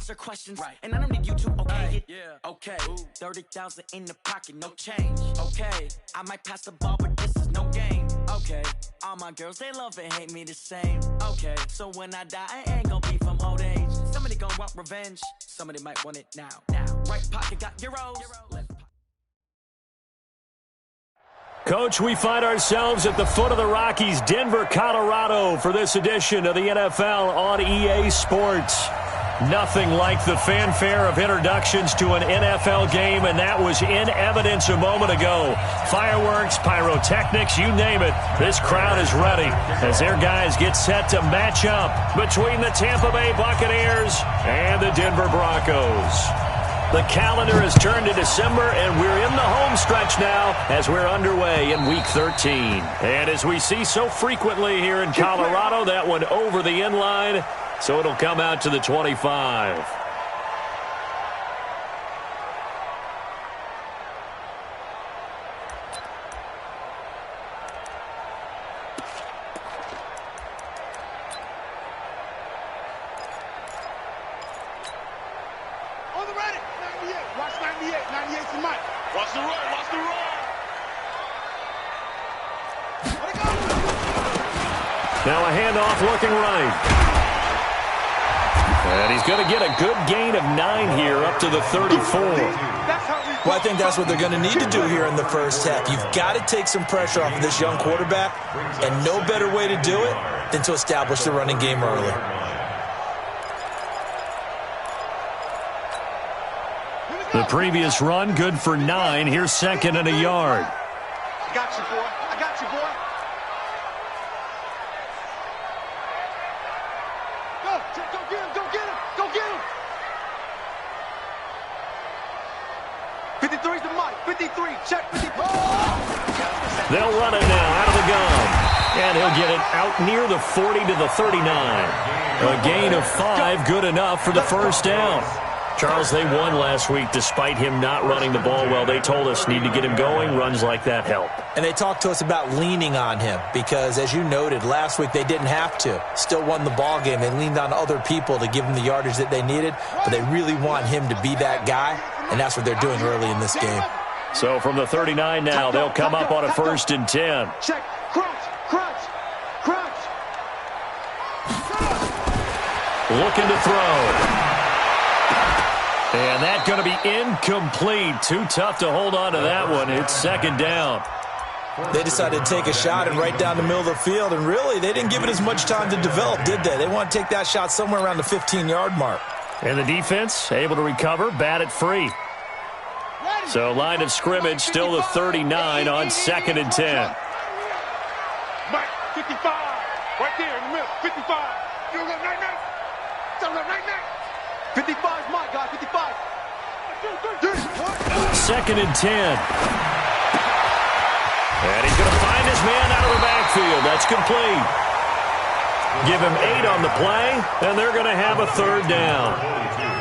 answer questions. Right. And I don't need you to okay it. Yeah. Okay. 30,000 in the pocket, no change. Okay. I might pass the ball, but this is no game. Okay. All my girls, they love and hate me the same. Okay. So when I die, I ain't gonna be from old age. Somebody gonna want revenge. Somebody might want it now. Right pocket got euros. Left pocket. Coach, we find ourselves at the foot of the Rockies, Denver, Colorado, for this edition of the NFL on EA Sports. Nothing like the fanfare of introductions to an NFL game, and that was in evidence a moment ago. Fireworks, pyrotechnics, you name it. This crowd is ready as their guys get set to match up between the Tampa Bay Buccaneers and the Denver Broncos. The calendar has turned to December, and we're in the home stretch now as we're underway in Week 13. And as we see so frequently here in Colorado, that one over the inline, so it'll come out to the 25. Now a handoff looking right. And he's going to get a good gain of 9 here up to the 34. Well, I think that's what they're going to need to do here in the first half. You've got to take some pressure off of this young quarterback, and no better way to do it than to establish the running game early. The previous run, good for 9. Here's second and a yard. I got you, boy. I got you, boy. Go get him. Go get him. Go get him. 53's the mic. 53. Check 53. They'll run it now out of the gun. And he'll get it out near the 40 to the 39. A gain of 5, good enough for the first down. Charles, they won last week despite him not running the ball well. They told us need to get him going. Runs like that help. And they talked to us about leaning on him because, as you noted, last week they didn't have to. Still won the ball game. They leaned on other people to give them the yardage that they needed, but they really want him to be that guy, and that's what they're doing early in this game. So from the 39 now, they'll come up on a 1st and 10. Check. Crunch. Looking to throw. And that's going to be incomplete. Too tough to hold on to that one. It's second down. They decided to take a shot and right down the middle of the field, and really, they didn't give it as much time to develop, did they? They want to take that shot somewhere around the 15-yard mark. And the defense able to recover, bat it free. So line of scrimmage still the 39 on 2nd and 10. Mike, 55. Right there in the middle. 55. You don't got night. 55's my guy, 55. 2nd and 10. And he's going to find his man out of the backfield. That's complete. Give him 8 on the play, and they're going to have a 3rd down.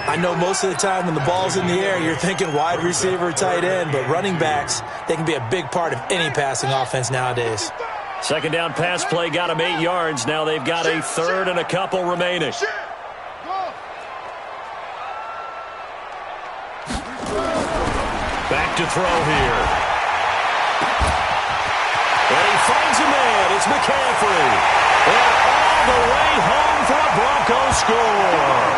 I know most of the time when the ball's in the air, you're thinking wide receiver, tight end, but running backs, they can be a big part of any passing offense nowadays. Second down pass play got him 8 yards. Now they've got a 3rd and a couple remaining. Back to throw here. And he finds a man. It's McCaffrey. And all the way home for a Broncos score.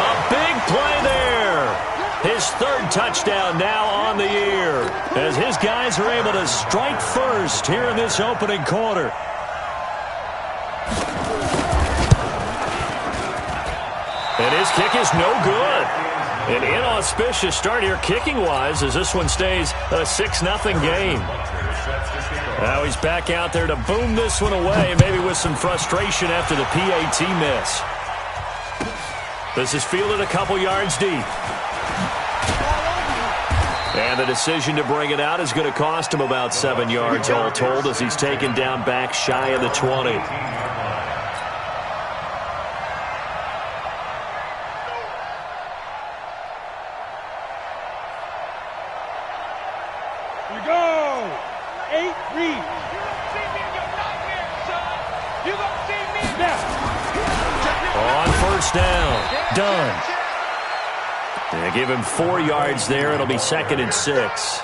A big play there. His 3rd touchdown now on the year as his guys are able to strike first here in this opening quarter. And his kick is no good. An inauspicious start here kicking-wise as this one stays a 6-0 game. Now he's back out there to boom this one away, maybe with some frustration after the PAT miss. This is fielded a couple yards deep. And the decision to bring it out is going to cost him about 7 yards all told as he's taken down back shy of the 20. done. They give him 4 yards there. It'll be 2nd and 6.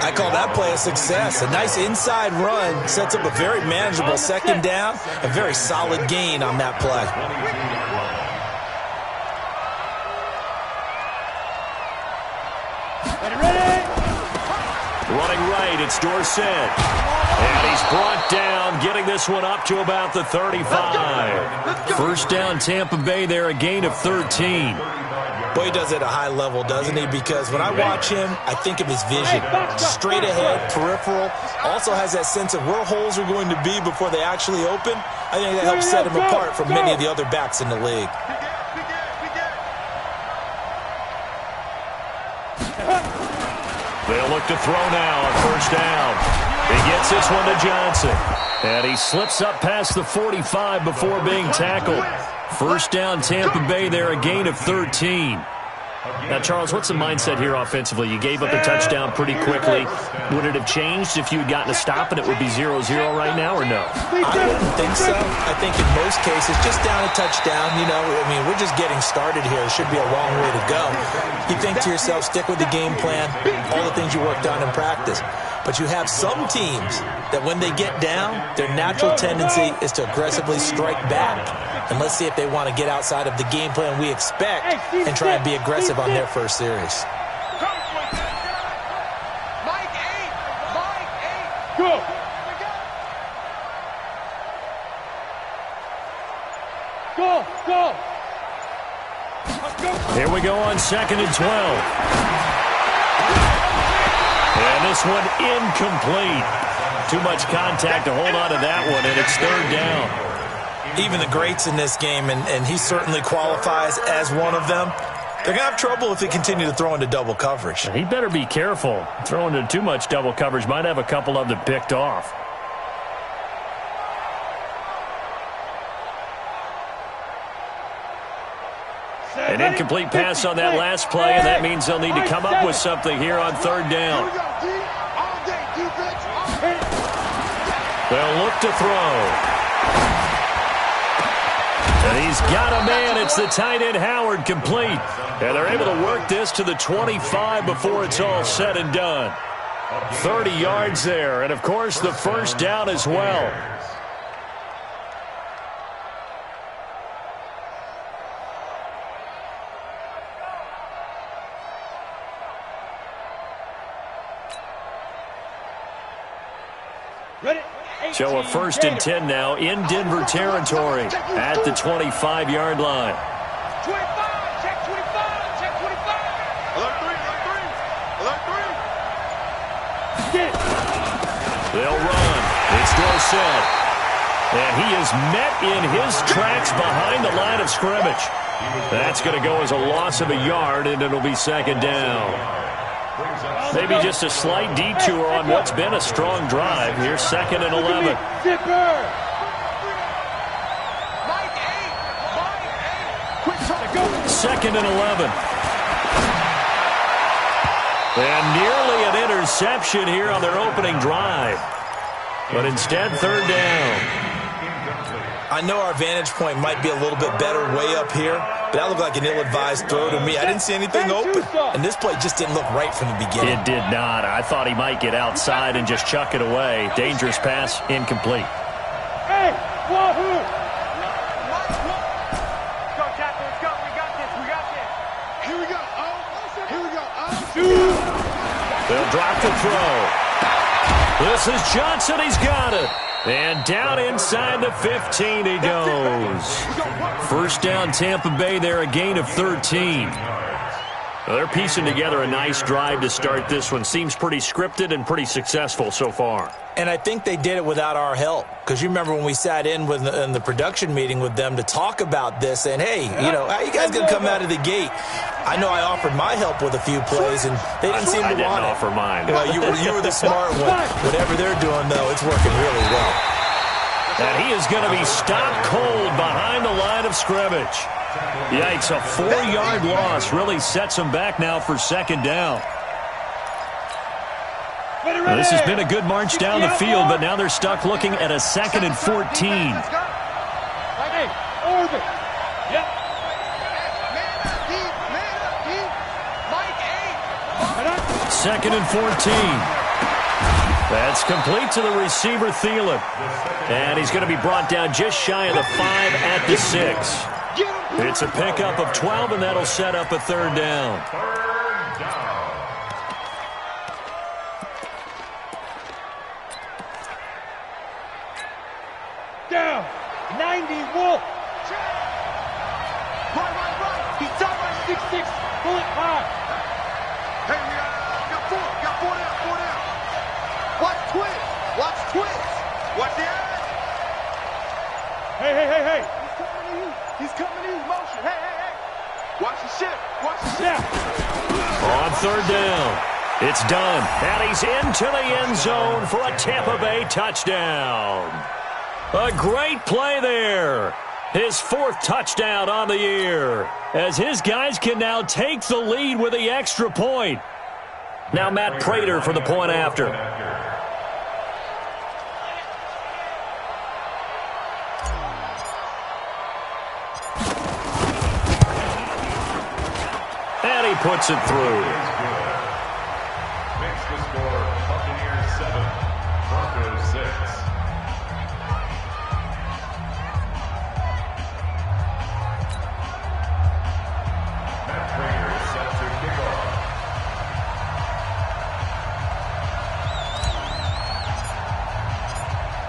I call that play a success. A nice inside run sets up a very manageable 2nd down. A very solid gain on that play. Running right, it's Dorsett. And he's brought down, getting this one up to about the 35. First down, Tampa Bay there, a gain of 13. Boy, he does it at a high level, doesn't he? Because when I watch him, I think of his vision. Straight ahead, peripheral. Also has that sense of where holes are going to be before they actually open. I think that helps set him apart from many of the other backs in the league. They'll look to throw now on first down. He gets this one to Johnson. And he slips up past the 45 before being tackled. First down, Tampa Bay there, a gain of 13. Now, Charles, what's the mindset here offensively? You gave up a touchdown pretty quickly. Would it have changed if you had gotten a stop and it would be 0-0 right now, or no? I wouldn't think so. I think in most cases, just down a touchdown, you know, I mean, we're just getting started here. It should be a long way to go. You think to yourself, stick with the game plan, all the things you worked on in practice. But you have some teams that when they get down, their natural tendency is to aggressively strike back. And let's see if they want to get outside of the game plan we expect and try and be aggressive on their first series. Go. Go, go. Here we go on 2nd and 12. And this one incomplete. Too much contact to hold on to that one, and it's 3rd down. Even the greats in this game, and he certainly qualifies as one of them, they're going to have trouble if they continue to throw into double coverage. He better be careful. Throwing into too much double coverage might have a couple of them picked off. An incomplete pass on that last play, and that means they'll need to come up with something here on 3rd down. They'll look to throw. And he's got a man. It's the tight end, Howard, complete. And they're able to work this to the 25 before it's all said and done. 30 yards there, and, of course, the first down as well. So a 1st and 10 now in Denver territory at the 25-yard line. 25, check 25, check 25. Alert 3, alert 3, alert 3. They'll run. It's Dorsett. And he is met in his tracks behind the line of scrimmage. That's going to go as a loss of a yard, and it'll be 2nd down. Maybe just a slight detour on what's been a strong drive. Here's 2nd and 11. 2nd and 11. And nearly an interception here on their opening drive. But instead, 3rd down. I know our vantage point might be a little bit better way up here, but that looked like an ill-advised throw to me. I didn't see anything open, and this play just didn't look right from the beginning. It did not. I thought he might get outside and just chuck it away. Dangerous pass, incomplete. Hey, wahoo! Go, Captain, let's go. We got this, we got this. Here we go. Here we go. They'll drop the throw. This is Johnson. He's got it. And down inside the 15 he goes. First down, Tampa Bay there, a gain of 13. Well, they're piecing together a nice drive to start this one. Seems pretty scripted and pretty successful so far. And I think they did it without our help. Because you remember when we sat in the production meeting with them to talk about this, and hey, you know, how you guys going to come out of the gate? I know I offered my help with a few plays, and they didn't seem to want it. I didn't offer mine. You know, you were the smart one. Whatever they're doing, though, it's working really well. And he is going to be stopped cold behind the line of scrimmage. Yikes, a 4-yard loss really sets him back now for 2nd down. Well, this has been a good march down the field, but now they're stuck looking at a 2nd and 14. 2nd and 14. That's complete to the receiver, Thielen. And he's going to be brought down just shy of the 5 at the 6. It's a pickup of 12, and that'll set up a 3rd down. Down. 90 Wolf. Right. He's top right 6'6". Pull it high. Hey, we got 4. Got 4 down. Watch twins. Watch the edge. Hey. He's coming to you. Motion. Hey. Watch the shift. On 3rd down. It's done. And he's into the end zone for a Tampa Bay touchdown. A great play there. His 4th touchdown on the year, as his guys can now take the lead with the extra point. Now Matt Prater for the point after. And he puts it through. Makes the score Buccaneers 7, Broncos 6.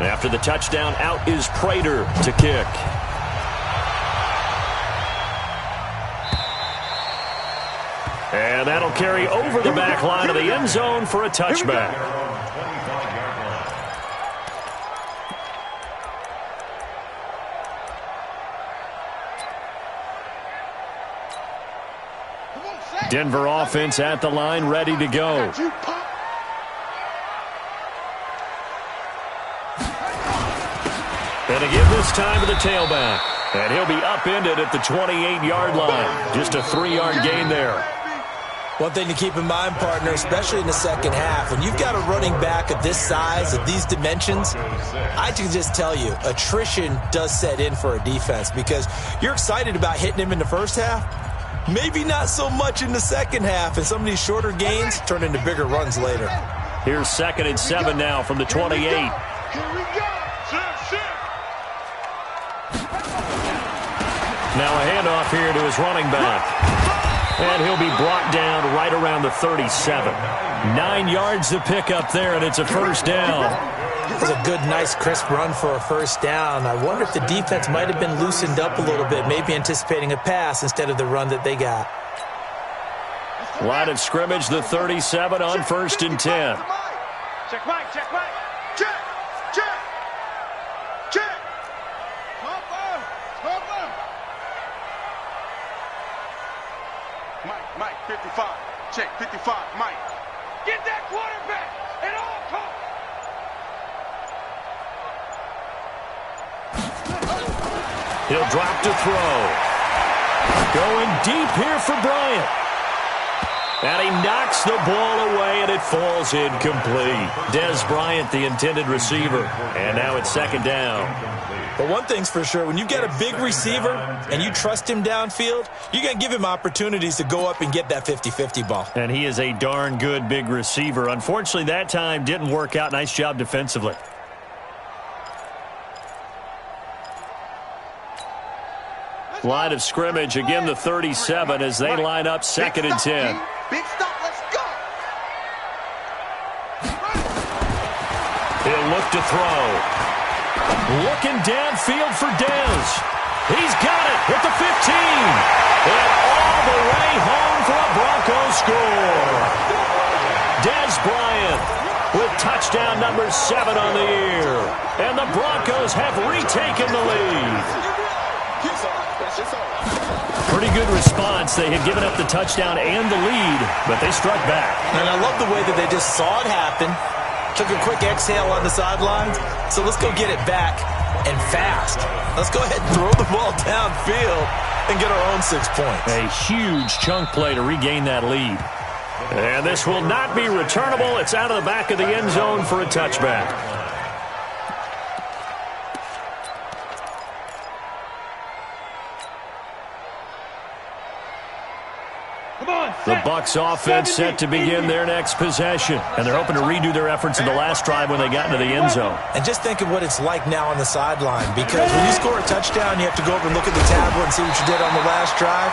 After the touchdown, out is Prater to kick. And that'll carry over the back line of the end zone for a touchback. Denver offense at the line, ready to go. And again this time to the tailback. And he'll be upended at the 28-yard line. Just a 3-yard gain there. One thing to keep in mind, partner, especially in the second half, when you've got a running back of this size, of these dimensions, I can just tell you, attrition does set in for a defense because you're excited about hitting him in the first half. Maybe not so much in the second half, and some of these shorter gains turn into bigger runs later. Here's 2nd and 7 now from the 28. Here we go. Now a handoff here to his running back. And he'll be brought down right around the 37. 9 yards to pick up there, and it's a 1st down. It was a good, nice, crisp run for a 1st down. I wonder if the defense might have been loosened up a little bit, maybe anticipating a pass instead of the run that they got. Line of scrimmage, the 37 on 1st and 10. Check Mike. Check. Mike, 55. Check, 55. Mike. Get that quarterback at all costs. He'll drop to throw. Going deep here for Bryant. And he knocks the ball away, and it falls incomplete. Dez Bryant, the intended receiver. And now it's 2nd down. But one thing's for sure, when you've got a big receiver and you trust him downfield, you're going to give him opportunities to go up and get that 50-50 ball. And he is a darn good big receiver. Unfortunately, that time didn't work out. Nice job defensively. Line of scrimmage, again the 37 as they line up 2nd and 10. Big stop, let's go. He'll look to throw. Looking downfield for Dez. He's got it at the 15. And all the way home for a Broncos score. Dez Bryant with touchdown number 7 on the year. And the Broncos have retaken the lead. Pretty good response. They had given up the touchdown and the lead, but they struck back. And I love the way that they just saw it happen. Took a quick exhale on the sidelines. So let's go get it back and fast. Let's go ahead and throw the ball downfield and get our own 6 points. A huge chunk play to regain that lead. And this will not be returnable. It's out of the back of the end zone for a touchback. The Bucs offense set to begin their next possession, and they're hoping to redo their efforts in the last drive when they got into the end zone. And just think of what it's like now on the sideline, because when you score a touchdown, you have to go over and look at the tablet and see what you did on the last drive.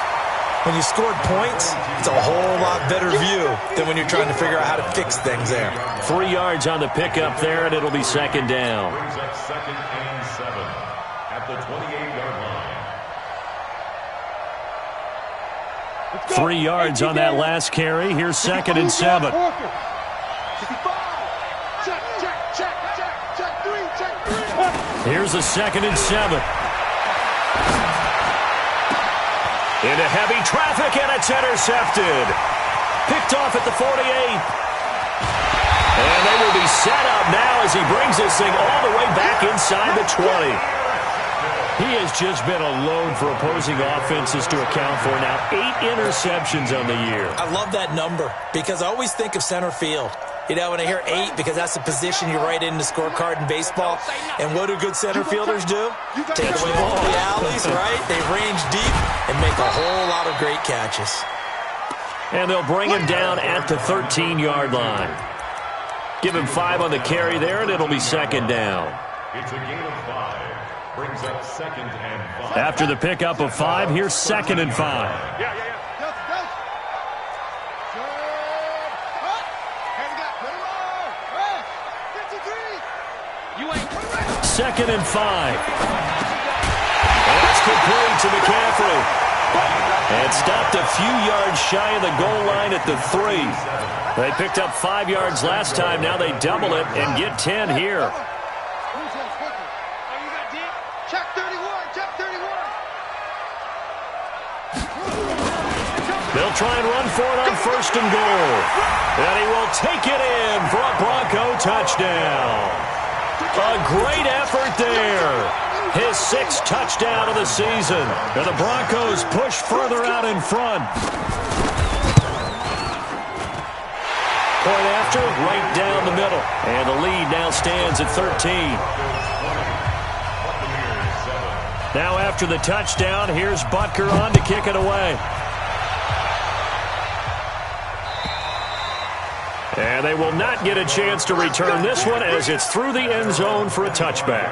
When you scored points, it's a whole lot better view than when you're trying to figure out how to fix things there. 3 yards on the pickup there, and it'll be second down. Brings up 2nd and 7 at the 28-yard line. 3 yards on that last carry. Here's 2nd and 7. Here's a 2nd and 7. Into heavy traffic, and it's intercepted. Picked off at the 48. And they will be set up now as he brings this thing all the way back inside the 20. He has just been a load for opposing offenses to account for. Now 8 interceptions on the year. I love that number because I always think of center field. You know, when I hear 8, because that's the position you write in the scorecard in baseball. And what do good center fielders do? Take away all the alleys, right? They range deep and make a whole lot of great catches. And they'll bring him down at the 13-yard line. Give him 5 on the carry there, and it'll be second down. It's a gain of 5. Brings up 2nd and 5. After the pickup of 5, here's 2nd and 5. Second and 5. That's complete to McCaffrey. And stopped a few yards shy of the goal line at the 3. They picked up 5 yards last time. Now they double it and get 10 here. Check 31, check 31. They'll try and run for it on 1st and goal. And he will take it in for a Bronco touchdown. A great effort there. His 6th touchdown of the season. And the Broncos push further out in front. Point after, right down the middle. And the lead now stands at 13. Now after the touchdown, here's Butker on to kick it away. And they will not get a chance to return this one as it's through the end zone for a touchback.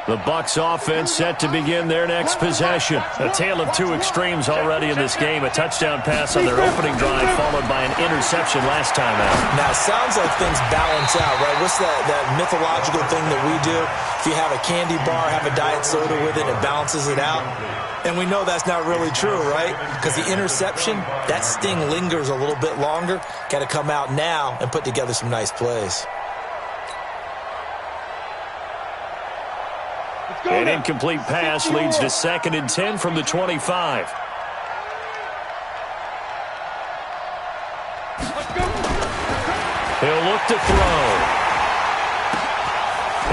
The Bucs offense set to begin their next possession. A tale of 2 extremes already in this game. A touchdown pass on their opening drive followed by an interception last time out. Now, it sounds like things balance out, right? What's that mythological thing that we do? If you have a candy bar, have a diet soda with it, it balances it out. And we know that's not really true, right? Because the interception, that sting lingers a little bit longer. Got to come out now and put together some nice plays. An incomplete pass leads to 2nd and 10 from the 25. He'll look to throw.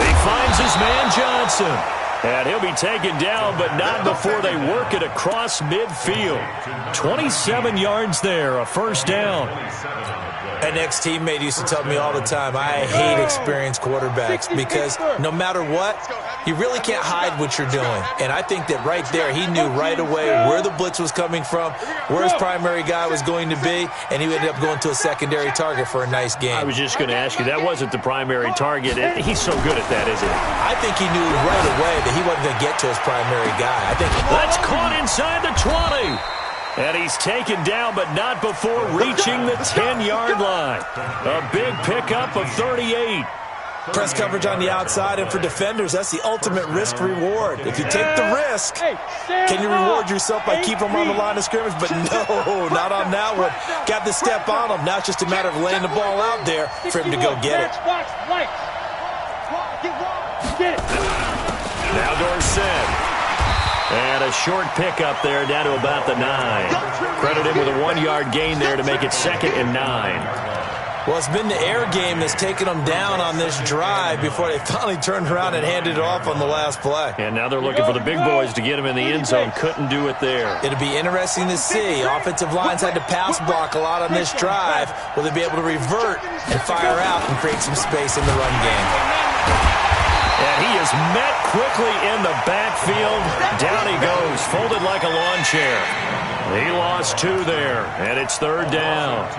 He finds his man Johnson. And he'll be taken down, but not before they work it across midfield. 27 yards there, a 1st down. An ex-teammate used to tell me all the time, I hate experienced quarterbacks because no matter what, you really can't hide what you're doing. And I think that right there, he knew right away where the blitz was coming from, where his primary guy was going to be, and he ended up going to a secondary target for a nice game. I was just going to ask you, that wasn't the primary target. He's so good at that, isn't he? I think he knew right away that he wasn't going to get to his primary guy. That's caught inside the 20. And he's taken down, but not before reaching the 10-yard line. A big pickup of 38. Press coverage on the outside, and for defenders, that's the ultimate risk-reward. If you take the risk, can you reward yourself by keeping them on the line of scrimmage? But no, not on that one. Got the step on him. Now it's just a matter of laying the ball out there for him to go get it. Now Dorsett. And a short pickup there down to about the 9. Credit him with a 1-yard gain there to make it 2nd and 9. Well, it's been the air game that's taken them down on this drive before they finally turned around and handed it off on the last play. And now they're looking for the big boys to get him in the end zone. Couldn't do it there. It'll be interesting to see. Offensive lines had to pass block a lot on this drive. Will they be able to revert and fire out and create some space in the run game? And he is met quickly in the backfield. Down he goes, folded like a lawn chair. He lost 2 there, and it's 3rd down.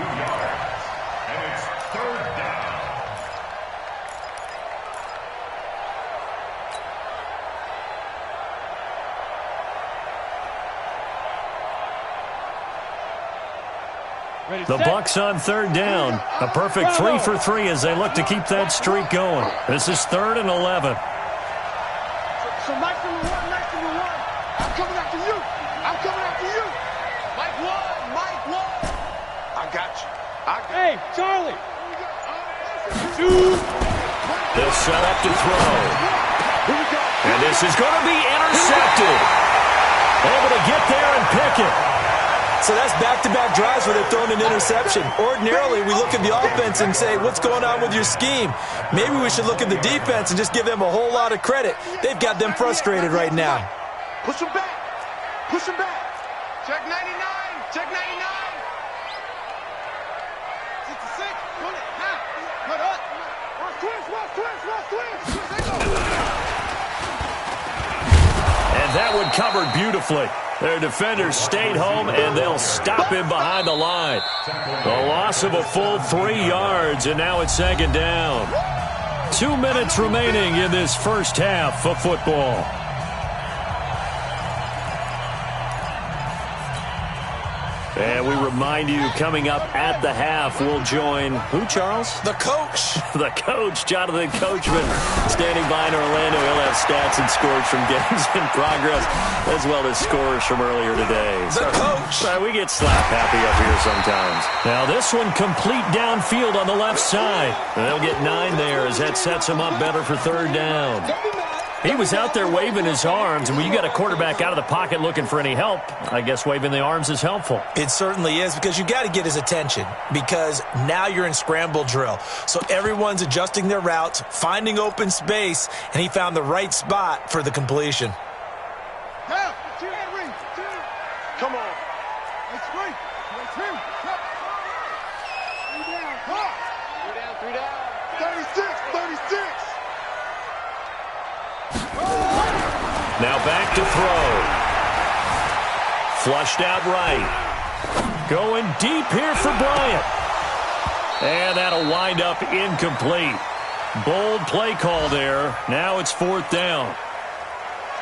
The Bucs on 3rd down. A perfect 3 for 3 as they look to keep that streak going. This is 3rd and 11. So Mike number one. I'm coming after you. Mike one. I got you. Hey, Charlie. They'll set up to throw. And this is going to be intercepted. Able to get there and pick it. So that's back-to-back drives where they're throwing an interception. Ordinarily, we look at the offense and say, what's going on with your scheme? Maybe we should look at the defense and just give them a whole lot of credit. They've got them frustrated right now. Push them back. Check 99. 66. Pull it. Put up. Watch twins. And that one covered beautifully. Their defenders stayed home, and they'll stop him behind the line. A loss of a full 3 yards, and now it's 2nd down. 2 minutes remaining in this first half of football. And we remind you, coming up at the half, we'll join who, Charles? The coach. The coach, Jonathan Coachman, standing by in Orlando. He'll have stats and scores from games in progress, as well as scores from earlier today. The coach. We get slap happy up here sometimes. Now this one complete downfield on the left side. They'll get 9 there as that sets them up better for 3rd down. He was out there waving his arms, and when you got a quarterback out of the pocket looking for any help, I guess waving the arms is helpful. It certainly is, because you got to get his attention, because now you're in scramble drill. So everyone's adjusting their routes, finding open space, and he found the right spot for the completion. Come on. Three down. 36. Now back to throw. Flushed out right. Going deep here for Bryant. And that'll wind up incomplete. Bold play call there. Now it's 4th down.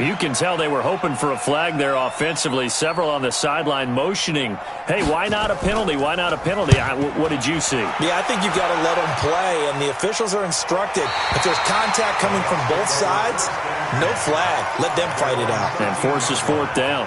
You can tell they were hoping for a flag there offensively. Several on the sideline motioning, hey, why not a penalty? Why not a penalty? What did you see? Yeah, I think you've got to let them play, and the officials are instructed. If there's contact coming from both sides, no flag. Let them fight it out. And forces 4th down.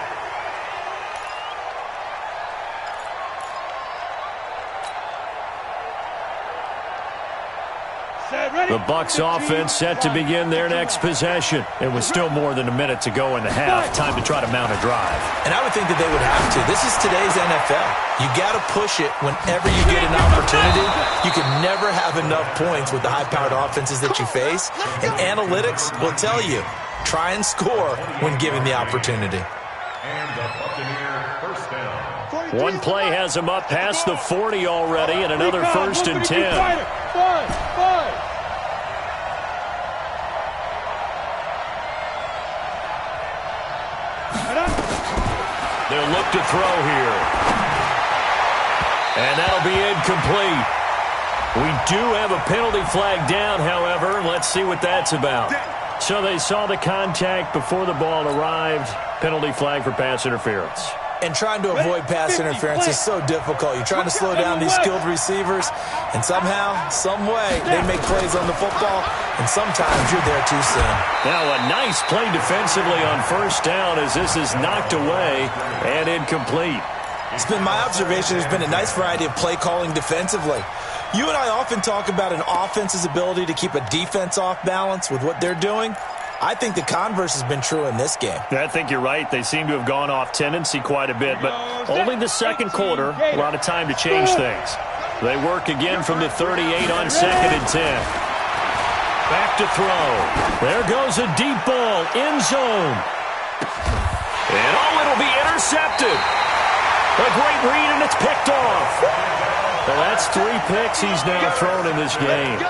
The Bucs offense set to begin their next possession. It was still more than a minute to go in the half. Time to try to mount a drive. And I would think that they would have to. This is today's NFL. You got to push it whenever you get an opportunity. You can never have enough points with the high-powered offenses that you face. And analytics will tell you, try and score when given the opportunity. And the Buccaneer first down. One play has him up past the 40 already, and another 1st and 10. They'll look to throw here. And that'll be incomplete. We do have a penalty flag down, however. Let's see what that's about. So they saw the contact before the ball arrived. Penalty flag for pass interference. And trying to avoid pass interference is so difficult. You're trying to slow down these skilled receivers, and somehow, some way, they make plays on the football, and sometimes you're there too soon. Now a nice play defensively on 1st down as this is knocked away and incomplete. It's been my observation there's been a nice variety of play calling defensively. You and I often talk about an offense's ability to keep a defense off balance with what they're doing. I think the converse has been true in this game. I think you're right. They seem to have gone off tendency quite a bit, but only the 2nd quarter, a lot of time to change things. They work again from the 38 on 2nd and 10. Back to throw. There goes a deep ball. End zone. And it'll be intercepted. A great read, and it's picked off. Well, that's 3 picks he's now thrown in this game.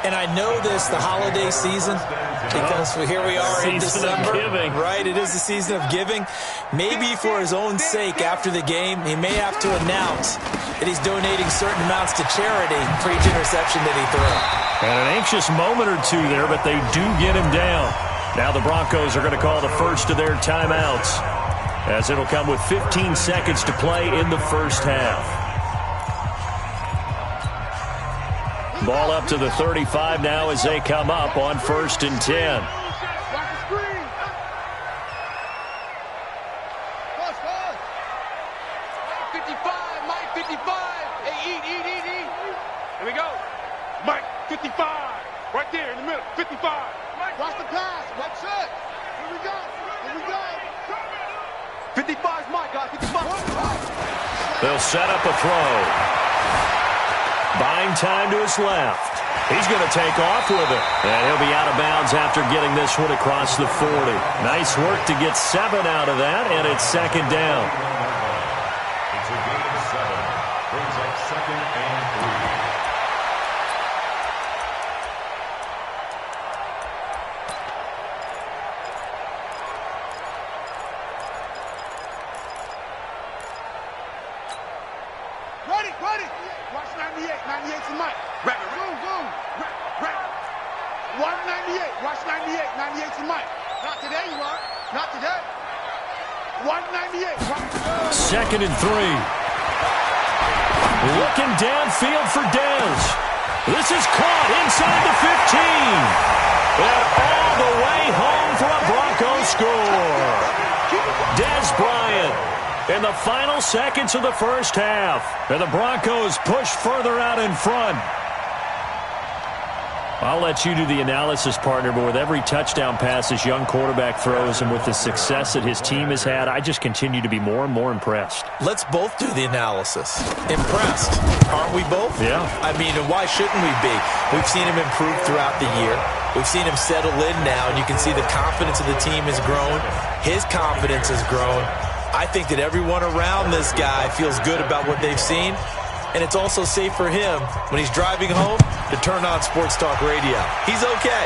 And I know this, the holiday season, because here we are in December. Giving. Right, it is the season of giving. Maybe for his own sake, after the game, he may have to announce that he's donating certain amounts to charity for each interception that he threw. And an anxious moment or two there, but they do get him down. Now the Broncos are going to call the first of their timeouts, as it'll come with 15 seconds to play in the first half. Ball up to the 35 now as they come up on 1st and 10. Watch the screen. Push, push. 55, Mike 55. Hey, eat. Here we go. Mike 55. Right there in the middle. 55. Watch the pass. Watch it. Here we go. 55's Mike, guys. 55. They'll set up a throw. Buying time to his left. He's going to take off with it. And he'll be out of bounds after getting this one across the 40. Nice work to get 7 out of that, and it's 2nd down. It's a gain of 7. Brings up 2nd and 3. Ready. Watch 98. 98's the Mike. Rapid. Boom. Rapid. Watch 98. Watch 98. 98's the Mike. Not today, you are. Not today. Watch 98. 2nd and 3. Looking downfield for Dez. This is caught inside the 15. And all the way home for a Broncos score. Dez Bryant in the final seconds of the first half. And the Broncos push further out in front. I'll let you do the analysis, partner, but with every touchdown pass this young quarterback throws and with the success that his team has had, I just continue to be more and more impressed. Let's both do the analysis. Impressed. Aren't we both? Yeah. I mean, and why shouldn't we be? We've seen him improve throughout the year. We've seen him settle in now, and you can see the confidence of the team has grown. His confidence has grown. I think that everyone around this guy feels good about what they've seen. And it's also safe for him when he's driving home to turn on Sports Talk Radio. He's okay.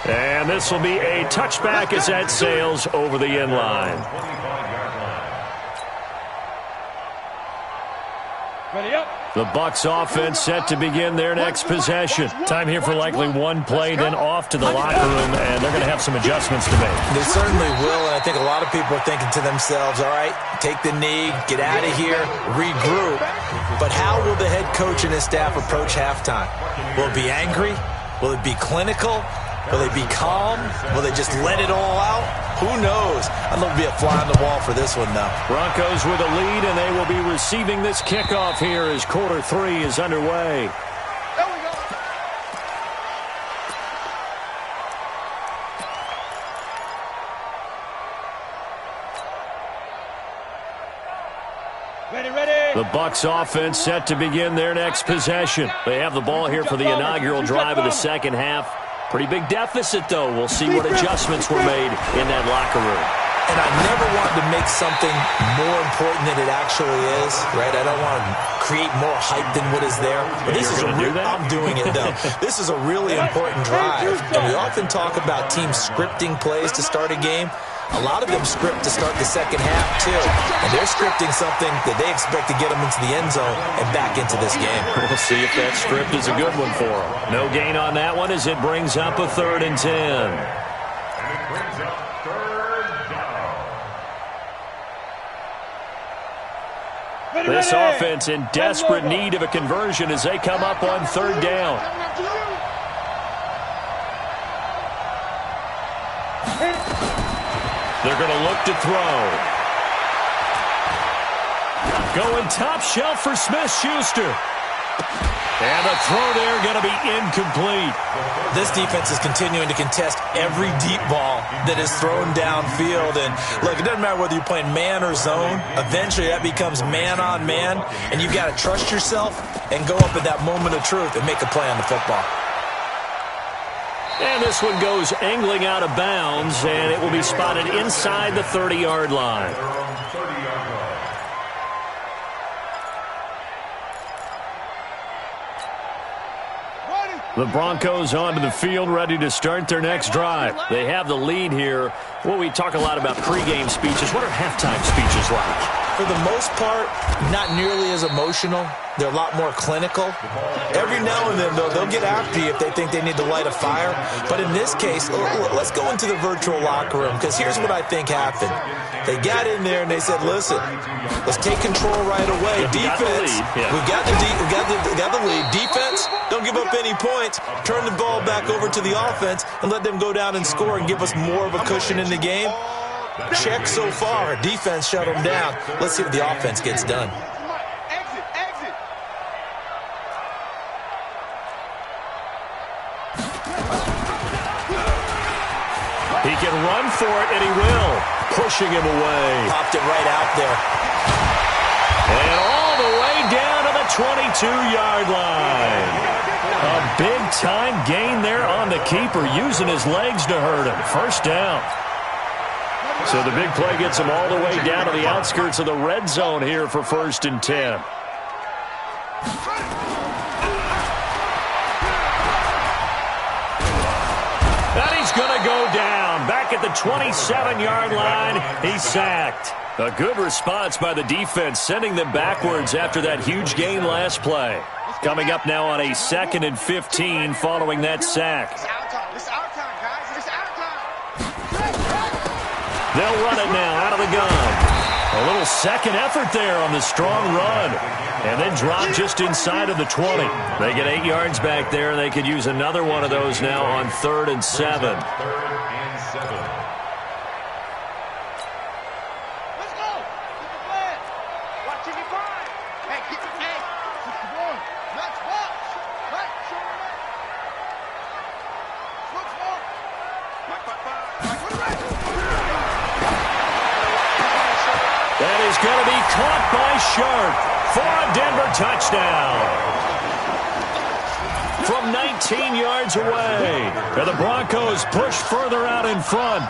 And this will be a touchback as that sails over the end line. Ready up. The Bucs offense set to begin their next possession. Time here for likely one play, then off to the locker room, and they're going to have some adjustments to make. They certainly will, and I think a lot of people are thinking to themselves, all right, take the knee, get out of here, regroup. But how will the head coach and his staff approach halftime? Will it be angry? Will it be clinical? Will they be calm? Will they just let it all out? Who knows? I'd love to be a fly on the wall for this one, though. Broncos with a lead, and they will be receiving this kickoff here as quarter 3 is underway. There we go. Ready. The Bucs offense set to begin their next possession. They have the ball here for the inaugural drive of the second half. Pretty big deficit, though. We'll see what adjustments were made in that locker room. And I never wanted to make something more important than it actually is, right? I don't want to create more hype than what is there. But this is I'm doing it, though. This is a really important drive. And we often talk about teams scripting plays to start a game. A lot of them script to start the second half, too. And they're scripting something that they expect to get them into the end zone and back into this game. We'll see if that script is a good one for them. No gain on that one as it brings up a 3rd and 10. And it brings up 3rd down. This offense in desperate need of a conversion as they come up on 3rd down. They're going to look to throw. Going top shelf for Smith-Schuster. And the throw there going to be incomplete. This defense is continuing to contest every deep ball that is thrown downfield. And, look, it doesn't matter whether you're playing man or zone. Eventually, that becomes man-on-man, and you've got to trust yourself and go up at that moment of truth and make a play on the football. And this one goes angling out of bounds, and it will be spotted inside the 30-yard line. The Broncos onto the field, ready to start their next drive. They have the lead here. Well, we talk a lot about pregame speeches. What are halftime speeches like? For the most part, not nearly as emotional. They're a lot more clinical. Every now and then, though, they'll get after you if they think they need to light a fire. But in this case, let's go into the virtual locker room, because here's what I think happened. They got in there and they said, listen, let's take control right away. Defense, we've got the lead. Defense, don't give up any points. Turn the ball back over to the offense and let them go down and score and give us more of a cushion in the game. Check so far. Defense shut them down. Let's see what the offense gets done. He can run for it, and he will. Pushing him away. Popped it right out there. And all the way down to the 22-yard line. A big-time gain there on the keeper, using his legs to hurt him. First down. So the big play gets him all the way down to the outskirts of the red zone here for 1st and 10. And he's going to go down. Back at the 27-yard line, he's sacked. A good response by the defense, sending them backwards after that huge gain last play. Coming up now on a 2nd and 15 following that sack. It's our time. It's our time, guys. It's our time. They'll run it now out of the gun. A little second effort there on the strong run. And then drop just inside of the 20. They get 8 yards back there, and they could use another one of those now on 3rd and 7. Let's go. Keep the plan. Watch your grind. Hey, keep the plan. Keep the ball. Let's walk. Right. Show it up. Switch ball. Right. Put it right. That is going to be caught by Sharp for a Denver touchdown. From 19 yards away. And the Broncos push further out in front.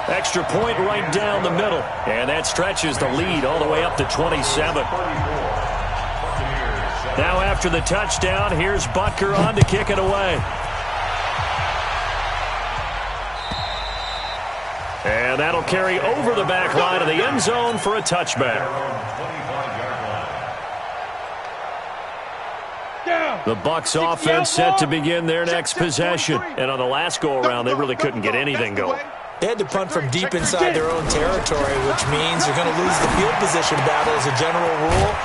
Extra point right down the middle. And that stretches the lead all the way up to 27. Now after the touchdown, here's Butker on to kick it away. And that'll carry over the back line of the end zone for a touchback. The Bucs offense set to begin their next possession. And on the last go-around, they really couldn't get anything going. They had to punt from deep inside their own territory, which means you're going to lose the field position battle as a general rule.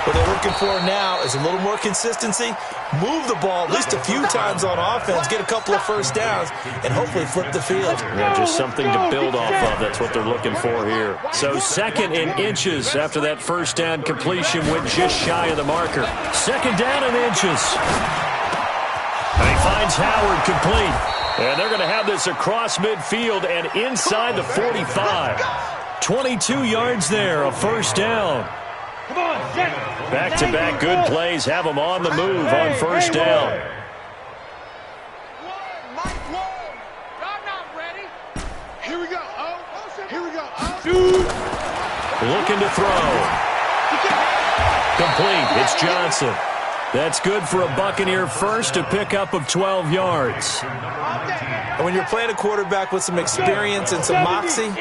What they're looking for now is a little more consistency, move the ball at least a few times on offense, get a couple of first downs, and hopefully flip the field. Yeah, just something to build off of. That's what they're looking for here. So 2nd and inches after that first down completion went just shy of the marker. 2nd down and inches. And he finds Howard complete. And they're going to have this across midfield and inside the 45. 22 yards there, a first down. Back-to-back good plays have them on the move on first down. Here we go. Here we go. Looking to throw. Complete. It's Johnson. That's good for a Buccaneer first, a pickup of 12 yards. And when you're playing a quarterback with some experience and some moxie,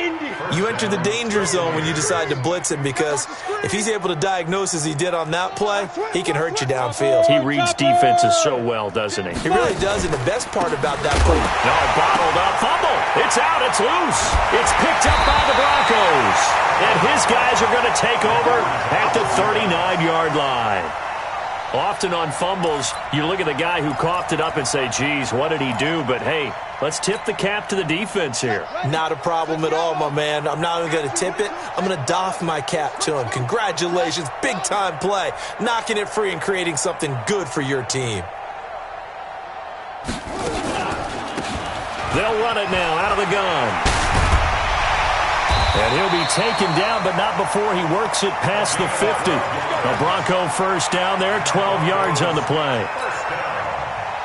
you enter the danger zone when you decide to blitz him, because if he's able to diagnose as he did on that play, he can hurt you downfield. He reads defenses so well, doesn't he? He really does, and the best part about that play... No, bottled up. Fumble. It's out. It's loose. It's picked up by the Broncos. And his guys are going to take over at the 39-yard line. Often on fumbles, you look at the guy who coughed it up and say, geez, what did he do? But, hey, let's tip the cap to the defense here. Not a problem at all, my man. I'm not even going to tip it. I'm going to doff my cap to him. Congratulations, big-time play. Knocking it free and creating something good for your team. They'll run it now out of the gun. And he'll be taken down, but not before he works it past the 50. A Bronco first down there, 12 yards on the play.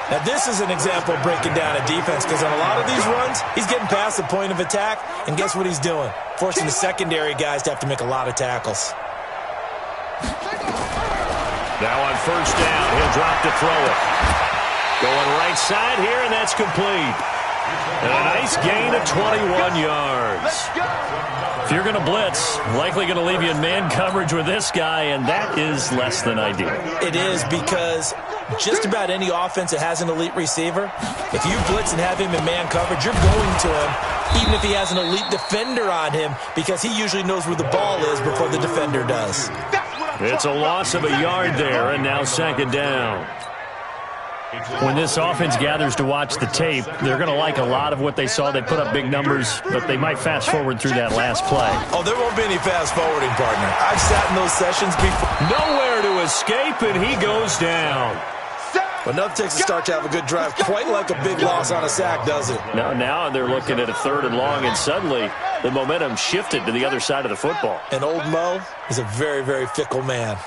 Now, this is an example of breaking down a defense, because on a lot of these runs, he's getting past the point of attack, and guess what he's doing? Forcing the secondary guys to have to make a lot of tackles. Now on first down, he'll drop to throw it. Going right side here, and that's complete. And a nice gain of 21 yards. If you're going to blitz, likely going to leave you in man coverage with this guy, and that is less than ideal. It is, because just about any offense that has an elite receiver, if you blitz and have him in man coverage, you're going to him, even if he has an elite defender on him, because he usually knows where the ball is before the defender does. It's a loss of a yard there, and now second down. When this offense gathers to watch the tape, they're going to like a lot of what they saw. They put up big numbers, but they might fast forward through that last play. Oh, there won't be any fast forwarding, partner. I've sat in those sessions before. Nowhere to escape, and he goes down. But enough takes to start to have a good drive. Quite like a big loss on a sack, does it? Now they're looking at a 3rd and long, and suddenly the momentum shifted to the other side of the football. And old Mo is a very, very fickle man.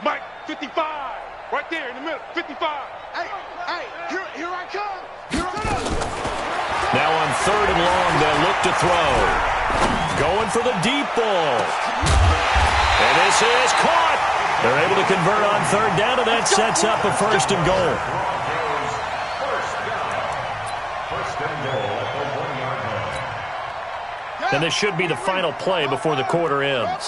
Mike, 55, right there in the middle, 55. Hey, here I come. Here I come. Now on 3rd and long, they'll look to throw. Going for the deep ball. And this is caught. They're able to convert on 3rd down, and that sets up a 1st and goal. First and goal at the 1-yard line. And this should be the final play before the quarter ends.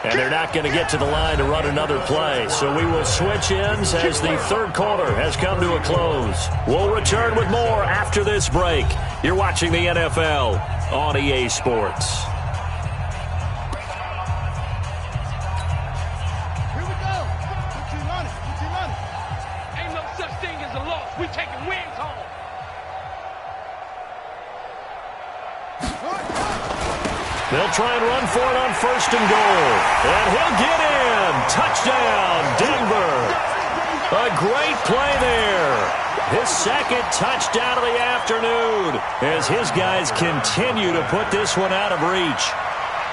And they're not going to get to the line to run another play. So we will switch ends as the 3rd quarter has come to a close. We'll return with more after this break. You're watching the NFL on EA Sports. Here we go. Put you on it. Put you on it. Ain't no such thing as a loss. We taking wins home. They'll try and run for it on 1st and goal. And he'll get in. Touchdown, Denver. A great play there. His 2nd touchdown of the afternoon as his guys continue to put this one out of reach.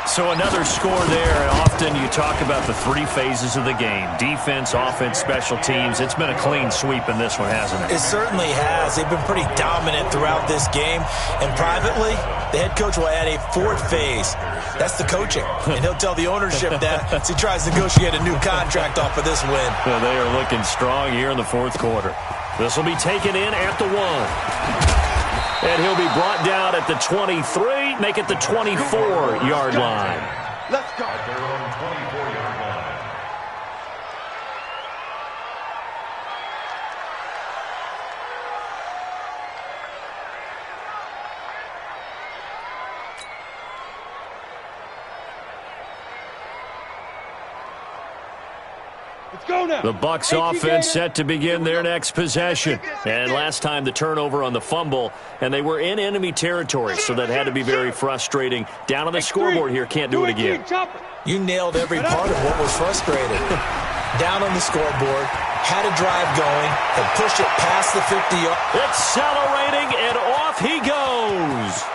So another score there, and often you talk about the 3 phases of the game. Defense, offense, special teams. It's been a clean sweep in this one, hasn't it? It certainly has. They've been pretty dominant throughout this game. And privately, the head coach will add a 4th phase. That's the coaching. And he'll tell the ownership that as he tries to negotiate a new contract off of this win. Well, they are looking strong here in the 4th quarter. This will be taken in at the 1. And he'll be brought down at the 23, make it the 24-yard line. Let's go. At their own 24-yard line. Let's go now. The Bucs offense set to begin their next possession. And last time the turnover on the fumble, and they were in enemy territory, so that had to be very frustrating. Down on the scoreboard here, can't do it again. You nailed every part of what was frustrating. Down on the scoreboard, had a drive going, had pushed it past the 50-yard. Accelerating, and off he goes.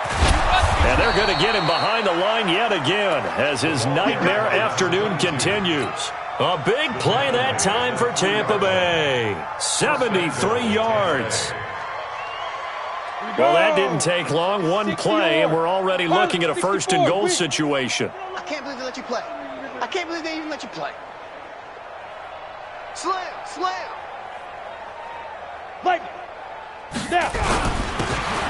And they're going to get him behind the line yet again as his nightmare afternoon continues. A big play that time for Tampa Bay. 73 yards. Well, that didn't take long. One play, and we're already looking at a 1st and goal situation. I can't believe they let you play. I can't believe they even let you play. Slam, slam. Lightning. Now.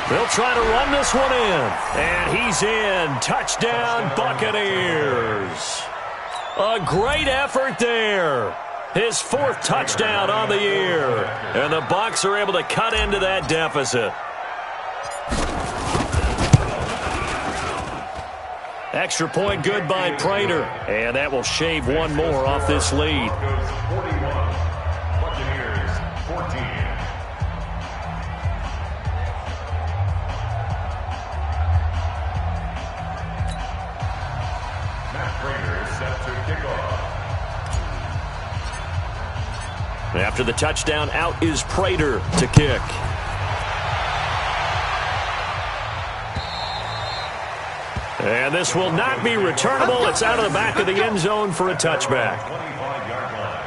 They'll try to run this one in. And he's in. Touchdown, Buccaneers. A great effort there. His 4th touchdown on the year. And the Bucs are able to cut into that deficit. Extra point good by Prater. And that will shave one more off this lead. Broncos 41, Buccaneers 14. Matt Prater is set to kick off. After the touchdown, out is Prater to kick. And this will not be returnable. It's out of the back of the end zone for a touchback. 25-yard line.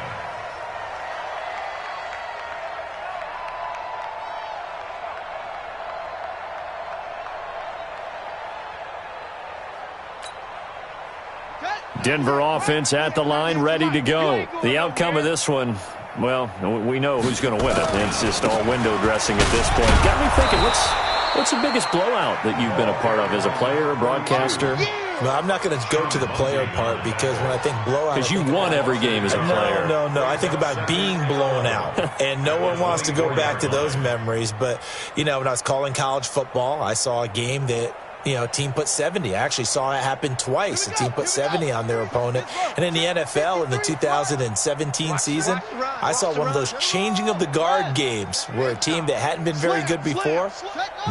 Denver offense at the line, ready to go. The outcome of this one, well, we know who's going to win it. It's just all window dressing at this point. Got me thinking, what's the biggest blowout that you've been a part of as a player, a broadcaster? No, I'm not going to go to the player part because when I think blowout... Because you won every game as a player. No. I think about being blown out. And no one wants to go back to those memories. But, when I was calling college football, I saw a game that... a team put 70. I actually saw it happen twice. A team put 70 on their opponent. And in the NFL in the 2017 season, I saw one of those changing of the guard games where a team that hadn't been very good before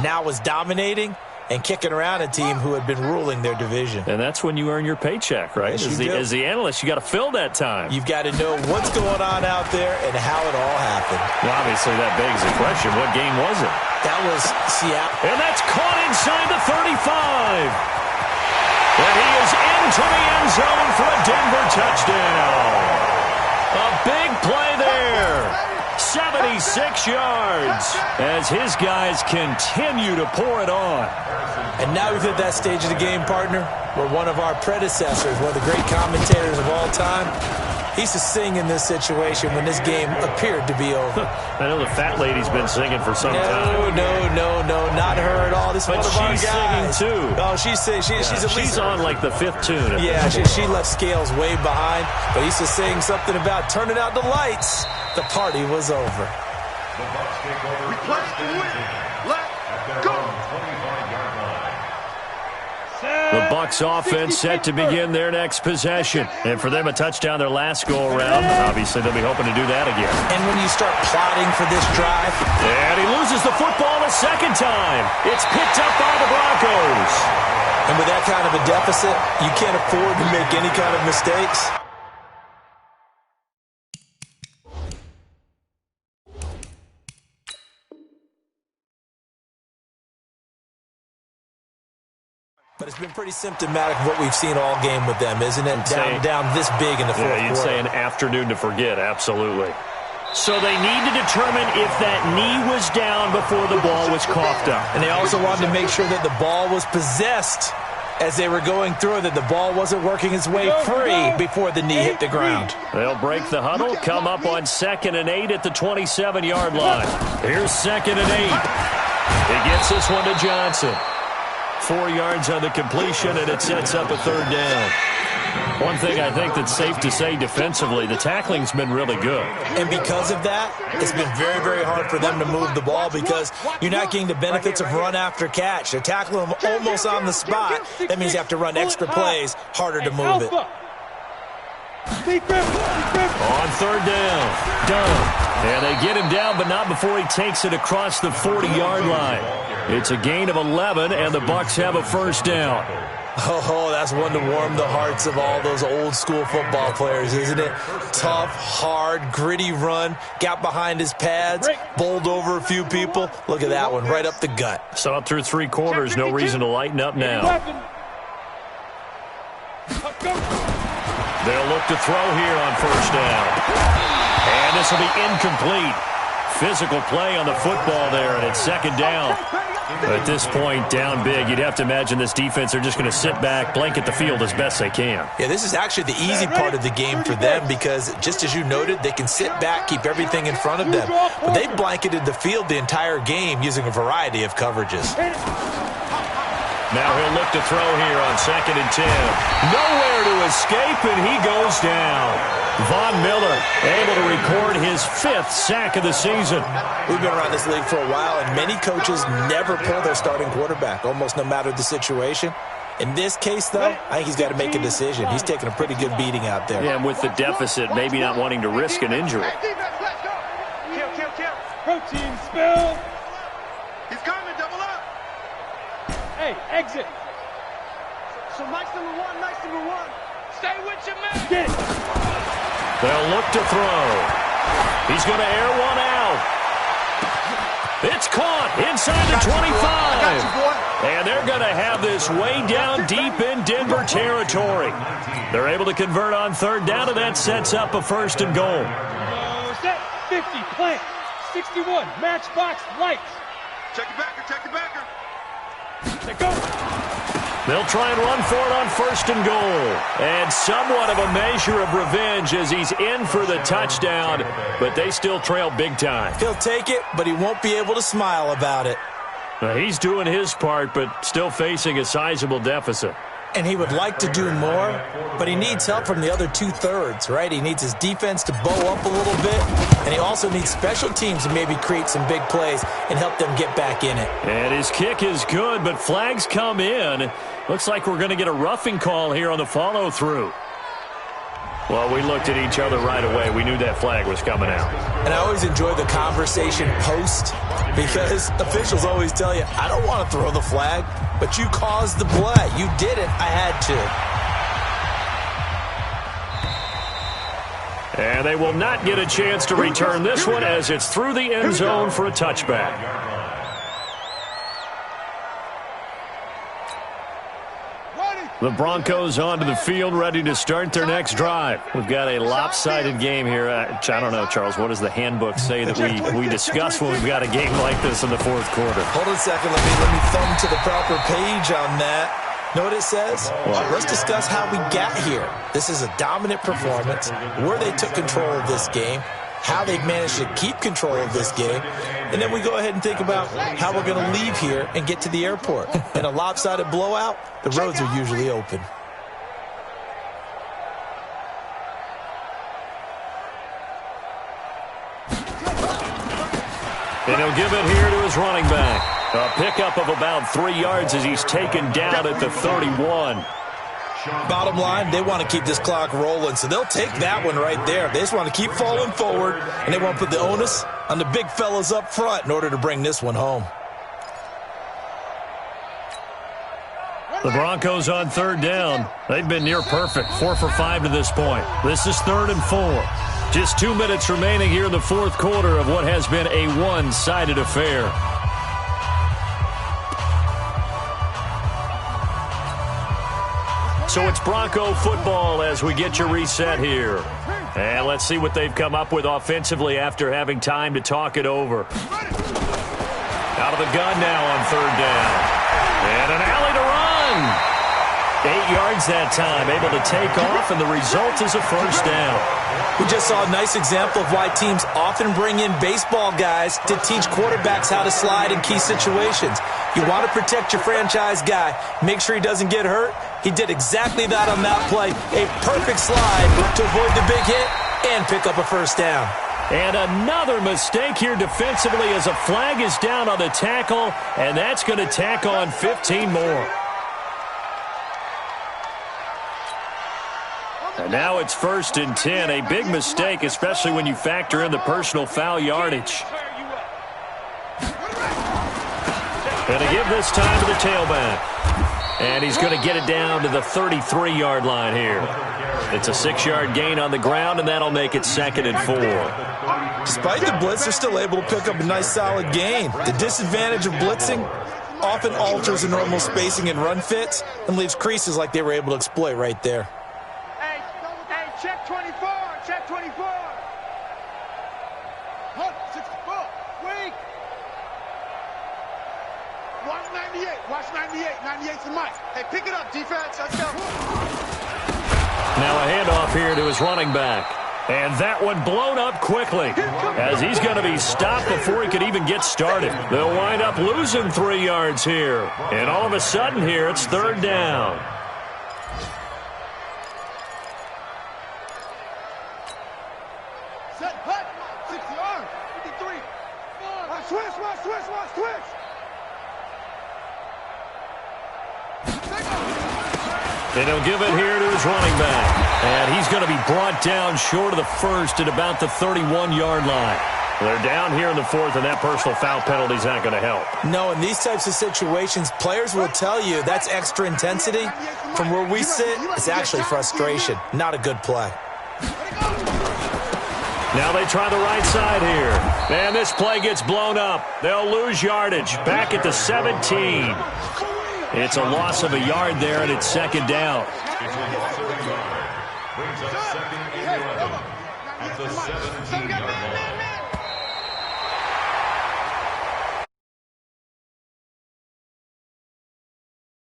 now was dominating and kicking around a team who had been ruling their division. And that's when you earn your paycheck, right? Yes, as the analyst, you got to fill that time. You've got to know what's going on out there and how it all happened. Well, obviously, that begs the question, what game was it? That was Seattle. And that's caught inside the 35. And he is into the end zone for a Denver touchdown. A big play there. 76 yards as his guys continue to pour it on. And now we've hit that stage of the game, partner, where one of our predecessors, one of the great commentators of all time, he used to sing in this situation when this game appeared to be over. I know the fat lady's been singing for some time. No, not her at all. This is but one of our she's guys. singing too. No, she's at least she's on like the fifth tune. Yeah, she left Scales way behind, but he used to sing something about turning out the lights. The party was over. The Bucs take over first and 10 at their own 25-yard line. The Bucs offense set to begin their next possession. And for them, a touchdown their last go-around. Obviously, they'll be hoping to do that again. And when you start plotting for this drive... And he loses the football a second time. It's picked up by the Broncos. And with that kind of a deficit, you can't afford to make any kind of mistakes. But it's been pretty symptomatic of what we've seen all game with them, isn't it? Down this big in the fourth quarter. You'd say an afternoon to forget, absolutely. So they need to determine if that knee was down before the ball was coughed up. And they also wanted to make sure that the ball was possessed as they were going through, that the ball wasn't working its way free before the knee hit the ground. They'll break the huddle, come up on 2nd and 8 at the 27-yard line. Here's 2nd and 8. He gets this one to Johnson. 4 yards on the completion, and it sets up a third down. One thing I think that's safe to say defensively, the tackling's been really good. And because of that, it's been very, very hard for them to move the ball because you're not getting the benefits of run after catch. They're tackling them almost on the spot. That means you have to run extra plays, harder to move it. On third down, done. And they get him down, but not before he takes it across the 40-yard line. It's a gain of 11, and the Bucs have a first down. Oh, that's one to warm the hearts of all those old-school football players, isn't it? Tough, hard, gritty run, got behind his pads, bowled over a few people. Look at that one, right up the gut. Saw it through 3 quarters, no reason to lighten up now. They'll look to throw here on first down. And this will be incomplete. Physical play on the football there, and it's 2nd down. At this point, down big, you'd have to imagine this defense are just going to sit back, blanket the field as best they can. Yeah, this is actually the easy part of the game for them because, just as you noted, they can sit back, keep everything in front of them. But they've blanketed the field the entire game using a variety of coverages. Now he'll look to throw here on 2nd and 10. Nowhere to escape, and he goes down. Von Miller able to record his 5th sack of the season. We've been around this league for a while, and many coaches never pull their starting quarterback, almost no matter the situation. In this case, though, I think he's got to make a decision. He's taking a pretty good beating out there. Yeah, and with the deficit, maybe not wanting to risk an injury. Kill. Protein spill. He's coming, double up. Hey, exit. So nice number one. Stay with your man. Get it. They'll look to throw. He's going to air one out. It's caught inside the 25. And they're going to have this way down deep in Denver territory. They're able to convert on third down, and that sets up a 1st and goal. Set 50, plant. 61, matchbox lights. Check your backer. They go. They'll try and run for it on 1st and goal. And somewhat of a measure of revenge as he's in for the touchdown, but they still trail big time. He'll take it, but he won't be able to smile about it. He's doing his part, but still facing a sizable deficit. And he would like to do more, but he needs help from the other 2/3, right? He needs his defense to bow up a little bit, and he also needs special teams to maybe create some big plays and help them get back in it. And his kick is good, but flags come in. Looks like we're going to get a roughing call here on the follow-through. Well, we looked at each other right away. We knew that flag was coming out. And I always enjoy the conversation post because officials always tell you, I don't want to throw the flag, but you caused the play. You did it. I had to. And they will not get a chance to return this one as it's through the end zone for a touchback. The Broncos onto the field, ready to start their next drive. We've got a lopsided game here. I don't know, Charles, what does the handbook say that we discuss when we've got a game like this in the 4th quarter? Hold on a second. Let me thumb to the proper page on that. Know what it says? Well, let's discuss how we got here. This is a dominant performance, where they took control of this game, how they've managed to keep control of this game, and then we go ahead and think about how we're going to leave here and get to the airport. In a lopsided blowout, the roads are usually open. And he'll give it here to his running back. A pickup of about 3 yards as he's taken down at the 31. Bottom line, they want to keep this clock rolling, so they'll take that one right there. They just want to keep falling forward, and they want to put the onus on the big fellas up front in order to bring this one home. The Broncos on third down. They've been near perfect, 4 for 5 to this point. This is 3rd and 4. Just 2 minutes remaining here in the 4th quarter of what has been a one-sided affair. So it's Bronco football as we get you reset here. And let's see what they've come up with offensively after having time to talk it over. Out of the gun now on 3rd down. And an alley to run. 8 yards that time, able to take off, and the result is a 1st down. We just saw a nice example of why teams often bring in baseball guys to teach quarterbacks how to slide in key situations. You want to protect your franchise guy. Make sure he doesn't get hurt. He did exactly that on that play. A perfect slide to avoid the big hit and pick up a 1st down. And another mistake here defensively as a flag is down on the tackle, and that's going to tack on 15 more. And now it's 1st and 10. A big mistake, especially when you factor in the personal foul yardage. And to give this time to the tailback. And he's going to get it down to the 33-yard line here. It's a 6-yard gain on the ground, and that'll make it 2nd and 4. Despite the blitz, they're still able to pick up a nice solid gain. The disadvantage of blitzing often alters the normal spacing and run fits and leaves creases like they were able to exploit right there. Hey, check 24, check 24. 164, weak. Watch 98, 98's the mic. Hey, pick it up, defense, let's go. Now a handoff here to his running back. And that one blown up quickly as he's going to be stopped before he could even get started. They'll wind up losing 3 yards here. And all of a sudden here, it's 3rd down. Set, hut, 6 yards, 53. Watch, switch. And he'll give it here to his running back. And he's going to be brought down short of the first at about the 31-yard line. They're down here in the fourth, and that personal foul penalty is not going to help. No, in these types of situations, players will tell you that's extra intensity. From where we sit, it's actually frustration. Not a good play. Now they try the right side here. And this play gets blown up. They'll lose yardage. Back at the 17. It's a loss of a yard there, and it's second down. Brings up second and 11 at the 17-yard